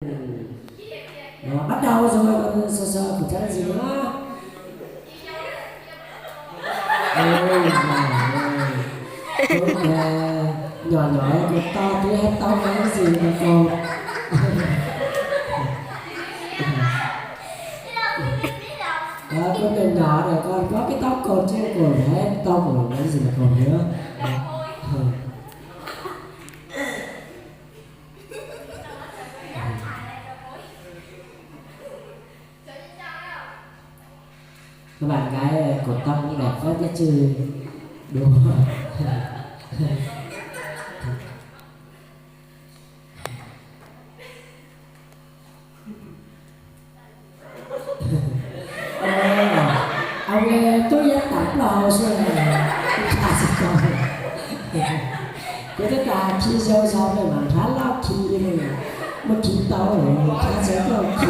Đó, bắt đầu rồi còn sờ sờ của trái gì nữa. Ôi nhỏ nhỏ con to tí hết to cái gì mà cô. Con đường nhỏ này con có cái tóc cột chứ cột hết tóc của cái gì mà cột nữa. Các bạn gái cột tóc cũng đẹp quá chứ chứ đúng không? Ông tôi rất tặng lò rồi khá sự coi cái tất cả khi dâu dâu này mà khá lắm khi này mà khi tao rồi khá dễ đâu khi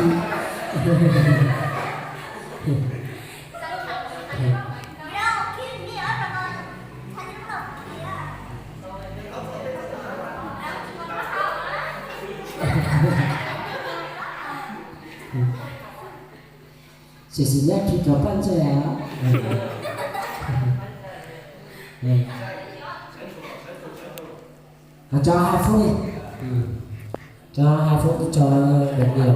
Cecilia khi có bạn trẻ cho 2 phút đi. Cho 2 phút cho được nhiều.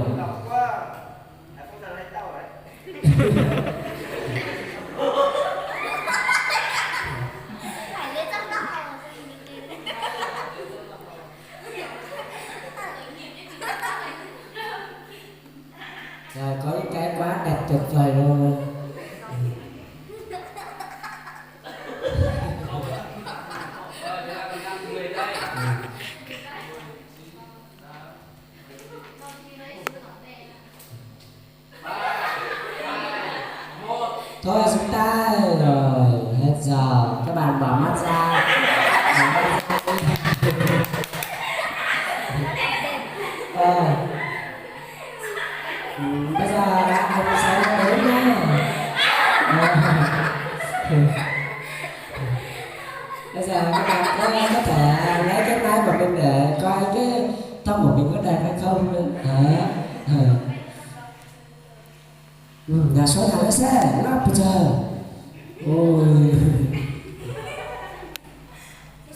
Rồi có những cái quá đẹp tuyệt vời luôn. Thôi chúng ta rồi hết giờ, các bạn bỏ mắt ra. Bây giờ anh sẽ đến nha. Bây giờ các bạn có thể lấy cái máy của mình để coi cái tóc của mình có đẹp hay không nữa. Nhà số nào nó sẽ lắp bây giờ. Ôi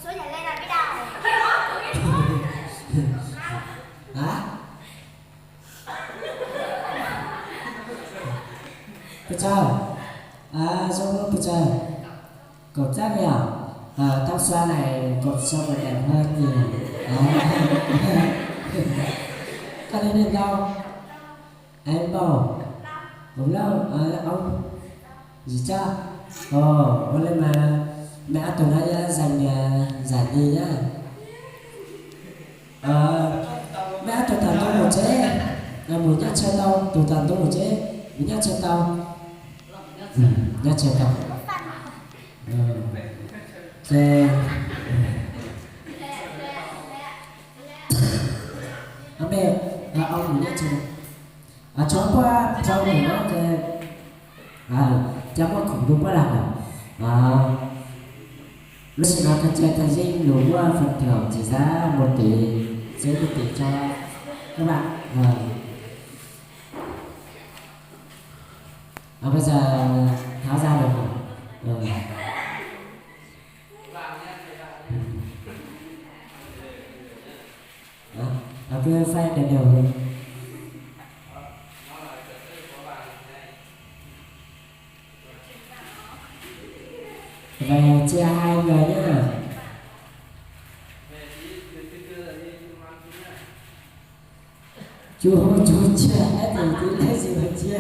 số nhà lên là cái đầu. hả? Bây giờ giống bây giờ cột giáp nhỉ? Tóc xoa này cột xong rồi đẹp hơn nhiều. Có lên đến đâu? Em bảo đúng đâu? Ông gì chứ? Ồ, lên mà mẹ tuần nay dành giải đi nhá. Mẹ tuần thần tôi một chế, một nhát chơi tao, tuần thần tôi một chế, một nhát chơi tao, nhát chơi tao. Thế ông đây, ông một nhát chơi tao. Cho qua trong này nó cái cho có cũng đúng quá là lúc nào cần chơi tài dinh đủ phần thưởng chỉ giá 1 tỷ sẽ được tiền cho các bạn. Bây giờ tháo ra được rồi. Cứ file đều đều hơn. Về chia 2 người nhé. Chú chia hết thì tí lấy gì mà chia.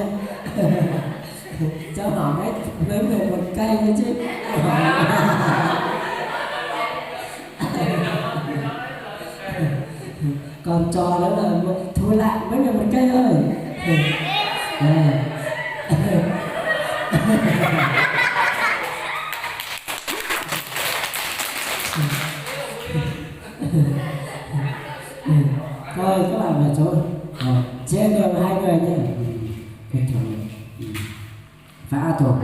Cho họ mấy người một cây nữa chứ. Còn trò đó là thu lại mấy người một cây ơi. Thôi các bạn về thôi. Chia đều 2 người nhé. Phá thuộc.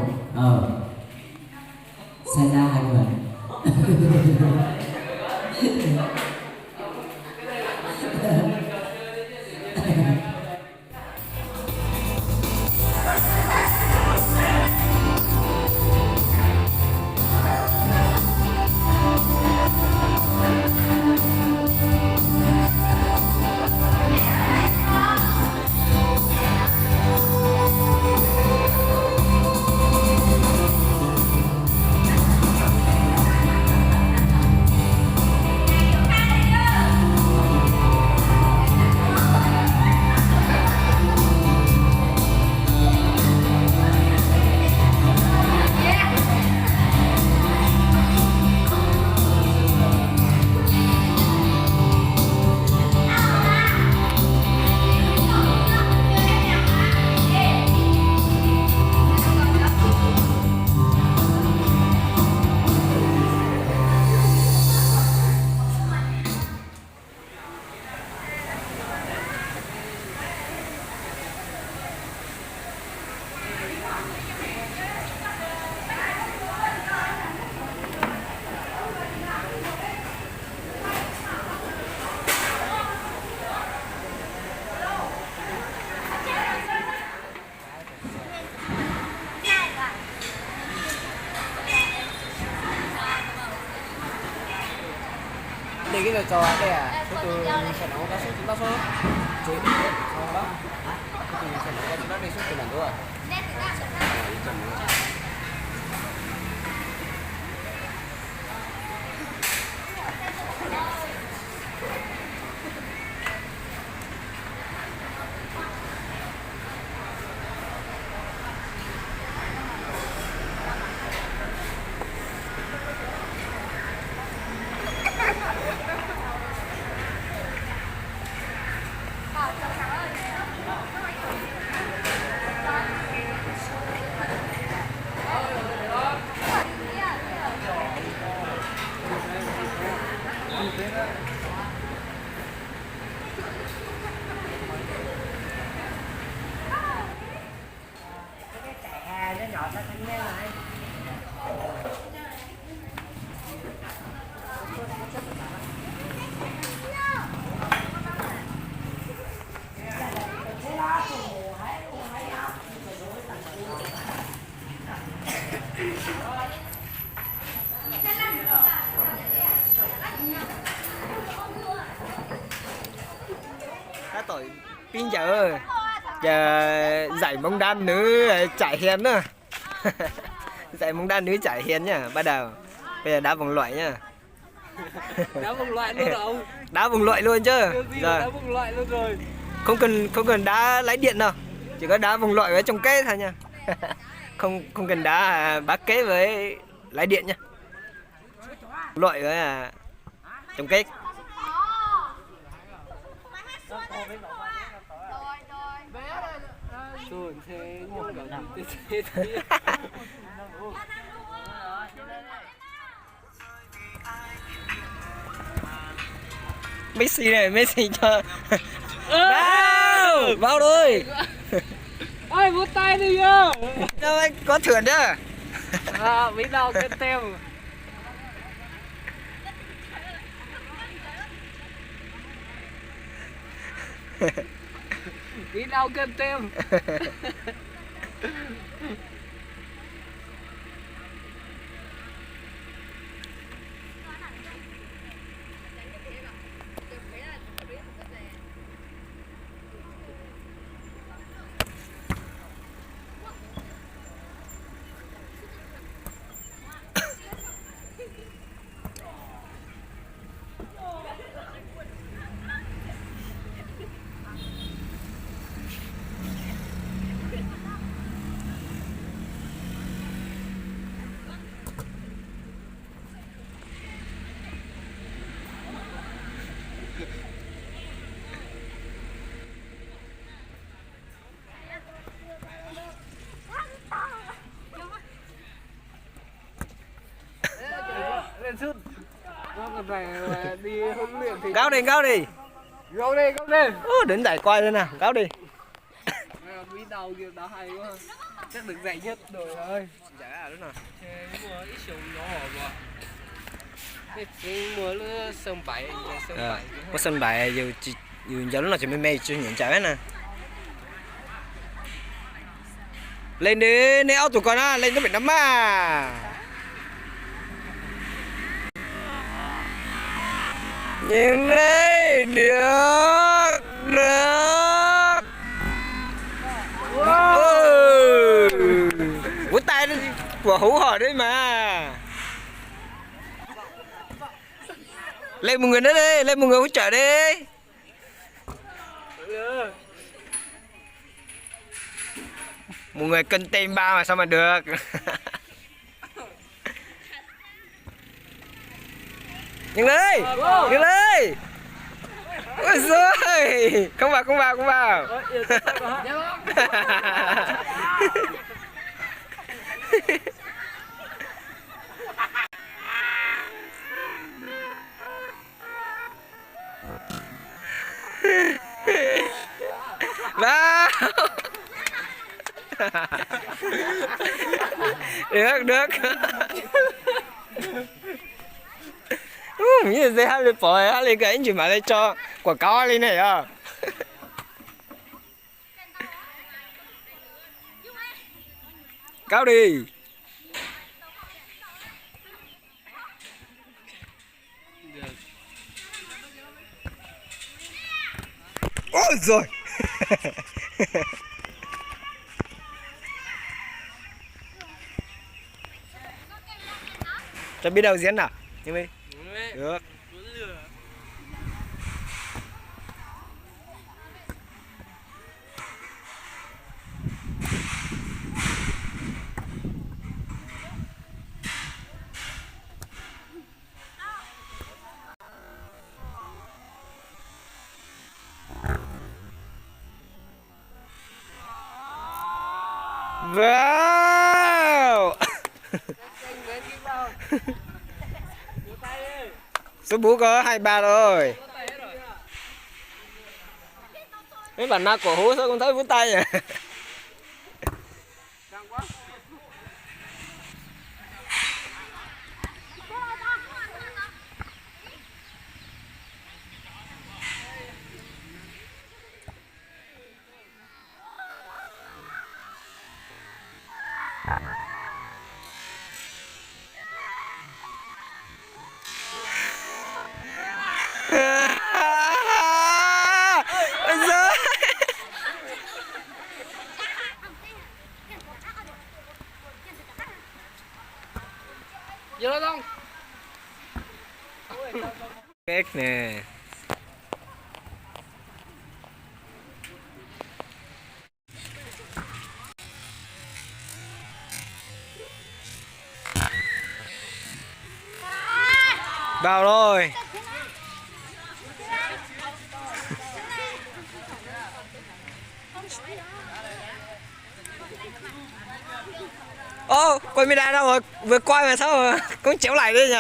Xảy ra 2 người. giờ cho đây à số từ sẽ nấu ra số chúng ta số chế đi sau đó từ sẽ nấu ra chúng ta đi số từ nào nữa đã tội pin giờ giải bóng đá nữ chạy hiền nữa giải bóng đá nữ chạy hiền nhá bắt đầu bây giờ đá vòng loại nhá đá vòng loại luôn rồi. Đá vòng loại luôn chứ Đá vòng loại luôn rồi. không cần đá lấy điện đâu, chỉ có đá vòng loại với trong kết thôi nha. không cần đá bá kế với lấy điện nha, loại với trong kết. Rồi thế một cái thế Messi này, Messi cho vào rồi. ơi vỗ tay đi nhá. Đâu anh có thưởng chứ. Biết đâu cái tem. Biết đâu cái tem. Lên sút. Nó còn phải đi huấn luyện thì Gáo đi. gấu đi. Đến giải quay thế nào, gáo đi. Biết đâu kia đá hay quá. Chắc được giải nhất rồi ơi. Giải à đúng rồi. Mua ít súng nó hổ mà. Cái mua nó sân bảy, Có sân bài dù giờ lúc nào chỉ mê chưa nhận trả nè. Lên đi, nè tụi con á, lên nó bị nắm à. Nhìn đây, được. Vỗ tay nó của hú hò đấy mà. Lên một người nữa đi, lên một người hỗ trợ đi. Một người cân tem ba mà sao mà được. Nhanh lên, nhanh lên. Ôi giời, không vào. Vào. Được. Như thế hai lượt bỏ hai lượt cái anh chỉ mà đây cho quả cáo lên này à. Cáo đi. Ôi rồi. Chuẩn bị đầu diễn nào? Nhưng đi. Được. Wow. Số bú có 23 rồi. Mấy bạn na cổ hú sao không thấy vút tay à? Ôi giời. Vô đó không? Kết nè. Vào rồi. Ô, quay Mida đâu rồi? Vừa quay mà sao mà cũng chéo lại đi nhỉ?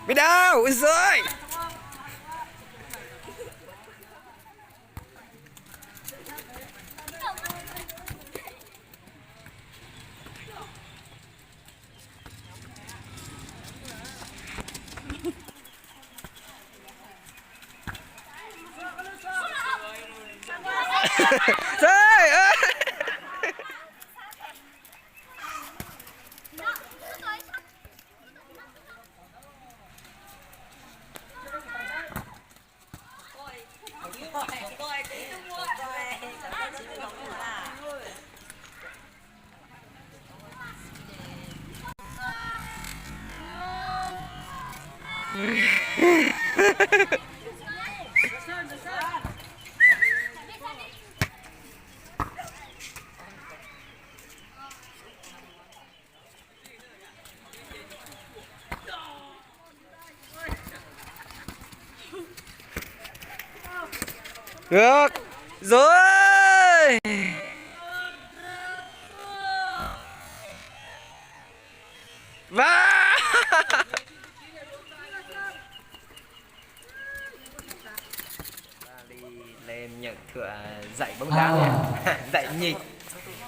Mida, ôi giời. Trời ơi. Được rồi. Và đi lên nhận thửa dạy bóng đá nha. Dạy nhịp.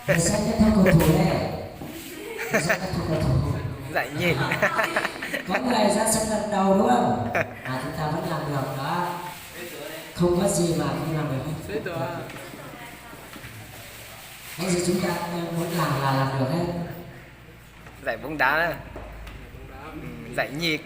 Để xem các cầu thủ này. Để xem các cầu thủ. Dạy nhịp. Có người ra sân lần đầu đúng không? À, chúng ta vẫn làm được đó. Không có gì mà không làm được hết. Cái gì chúng ta muốn làm là làm được hết. Dạy bóng đá đó. Dạy nhịp.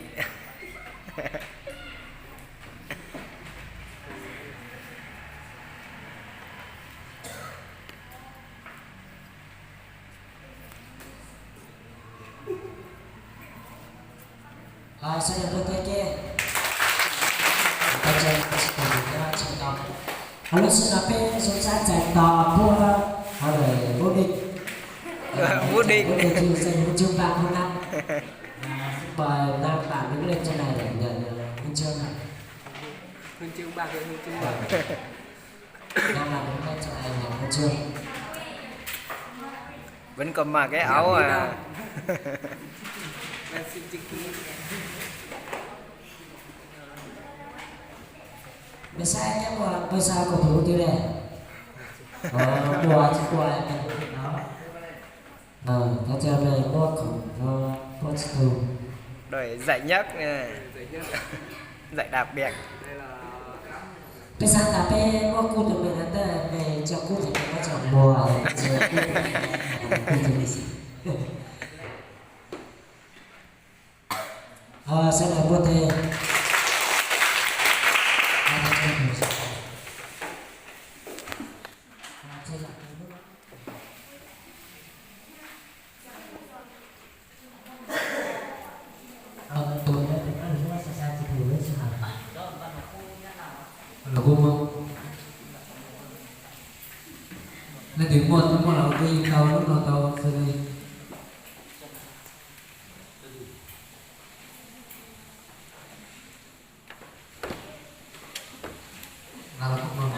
Rồi, sẽ được tôi kia. Tôi chơi to. Họ lúc xin là bên xuống sát chạy to mua họ rồi vô địch. Vô địch. Vô địch thì giành huy chương vàng hôm năm. Mời các bạn đứng lên trên này để nhận huy chương này. Huy chương bạc rồi, huy chương bạc. Năm là đứng lên trên này nhận huy chương. Vẫn còn mà cái áo à. Mình sai cái mà bây sao cầu thủ tiêu đề. Đùa chứ đùa lại mình đó. Nó chơi về bot của bot school. Rồi dạy nhất nha. Dạy nhất. Dạy đặc biệt. Đây là Bây giờ ta bé mua cu tụi mình là về cho cu thì nó cho mua sẽ là mua tiền. Tôi đã được ăn cái sa sa chỉ thử với sự hả? Là cô không? Nên tiếng một là đi tàu lúc nào tàu sẽ đi. Là không ngon.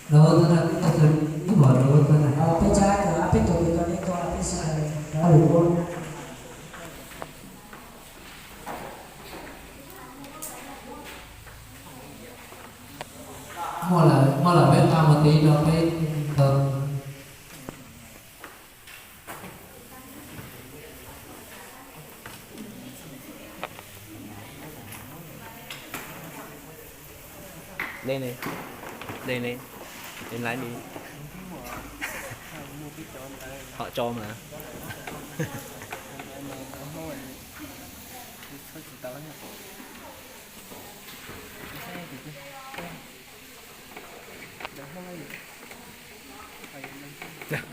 Rồi tôi đã tập dừng cái bỏ rồi tôi đã. Bên trái là bên tôi thì có đi qua bên sai đó là con. Mua là bên cao một tí nó bên tầm. Lên này. Lên này. Lên lái đi. Họ cho mà.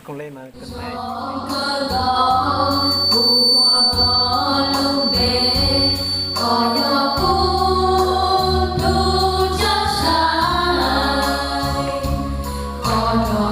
Không lên mà cần này. Có